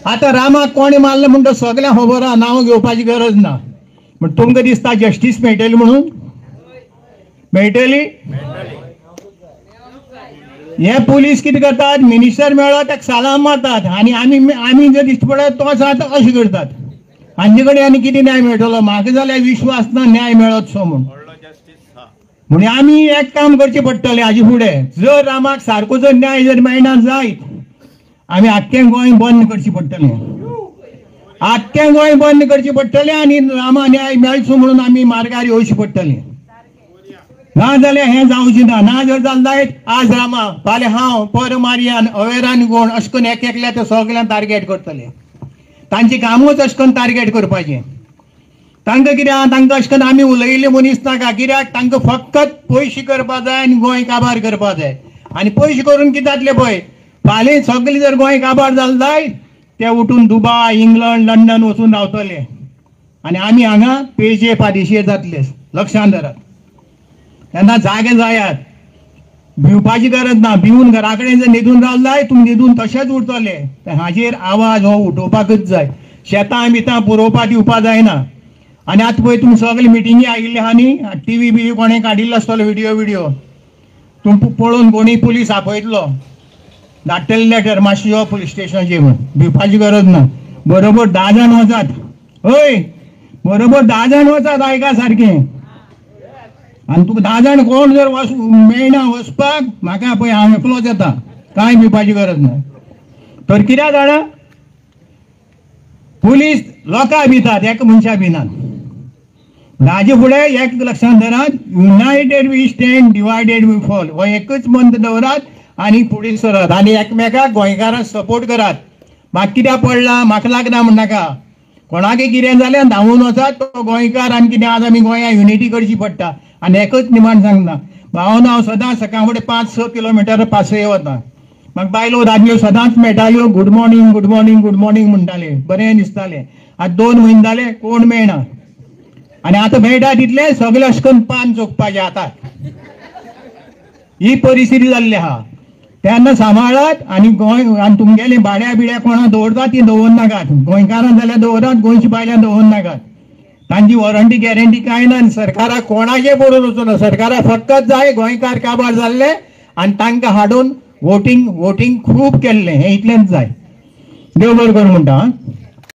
आता रामाक कोणी मारलं म्हणतो सगळ्या खबर आहा, नाव घेवपाची गरज ना. पण तुमकां दिसता जस्टीस मेळटली म्हणून? मेळटली? हे पोलीस कितें करतात, मिनिस्टर मेळ्ळो ताका सालाम मारतात आनी आमी जर दिश्टी पडत तो आसा अशें करतात. हांचे कडेन आनी कितें न्याय मेळटलो? म्हाका जाल्यार विश्वास ना न्याय मेळत सो म्हणून आमी एक काम करचें पडटलें हाजे फुडें. जर रामाक सारको जर न्याय जर मेळना जायत आमी आख्खें गोंय बंद करचें पडटलें. आख्खें गोंय बंद करचें पडटलें आनी रामा न्याय मेळचो म्हणून आमी मार्गार येवचें पडटलें. ना जाल्यार हें जावचें ना. ना जर जालें जायत आज रामा, फाल्यां हांव, पर मारियान, अवेरान कोण अशें करून एकल्या ते सगळ्यांक टार्गेट करतले. तांचें कामूच अशें करून टार्गेट करपाचें. तांकां कित्याक तांकां अशें करून आमी उलयिल्ले मनीस नाका. कित्याक तांकां फकत पयशे करपा जाय आनी गोंय काबार करपा जाय. आनी पयशे करून कितें जातलें पळय, फाल्यां सगळें जर गोंय काबार जालें जायत ते उठून दुबय, इंग्लंड, लंडन वचून रावतले आनी आमी हांगा पेजे पादेशीर जातले. लक्षांत धरात. तेन्ना जागे जायात, भिवपाची गरज ना. भिवून घरा कडेन जर न्हिदून रावले जाय तुमी न्हिदून तशेंच उरतले. हाजेर आवाज हो उठोवपाकच जाय. शेतां बितां पुरोवपा दिवपा जायना. आनी आतां पळय तुमी सगळे मिटिंगी आयिल्ले आहा न्ही, टीव्ही बी कोणें काडिल्लो आसतलो व्हिडिओ तुमकां पळोवन कोणी पुलीस आपयतलो, धाडटले लेटर मातशें यो पुलीस स्टेशनाचेर म्हूण. भिवपाची गरज ना. बरोबर 10 जाण वचात. हय, बरोबर 10 जाण वचात. आयका सारकें. आनी तुका 10 जाण कोण जर मेळना वचपाक, म्हाका पळय हांव एकलोच येता. कांय भिवपाची गरज ना. तर कित्याक जाणा, पुलीस लोकां भितात, एका मनशा भिनात. हाजे फुडें एक लक्षांत धरात, united we stand, divided we fall. हो एकच मंत दवरात आनी फुडें सरात आनी एकमेकाक गोंयकारांक सपोर्ट करात. म्हाका कित्याक पडला, म्हाका लागना म्हणनाका. कोणाकय कितें जालें धांवून वचात तो गोंयकार. आनी कितें आज आमी गोंया युनिटी करची पडटा. आनी एकच निमाण सांगना, भावन हांव सदां सकाळ फुडें 5-6 किलोमिटर पासये वता. म्हाका बायलो दादल्यो सदांच मेळटाल्यो. Good morning, good morning, good morning म्हणटाले. बरें दिसतालें. आतां 2 म्हयने जाले कोण मेळना. आनी आतां मेळटा तितले सगळे अशें करून पान चोखपाचें. आतां ही परिस्थिती जाल्ली आहा. तेन्ना सांबाळात. आनी गोंय आनी तुमगेली भाड्या बिड्या कोणा दवरतात ती दवरनाकात. गोंयकारां जाल्यार दवरात, गोंयची बायलां दवरनाकात. तांची वॉरंटी गॅरंटी कांय ना. सरकाराक कोणाचें बरोवन वचूना. सरकाराक फकत जाय गोंयकार काबार जाल्ले आनी तांकां हाडून वोटींग खूब केल्लें, हें इतलेंच जाय. देव बरें करूं म्हणटा.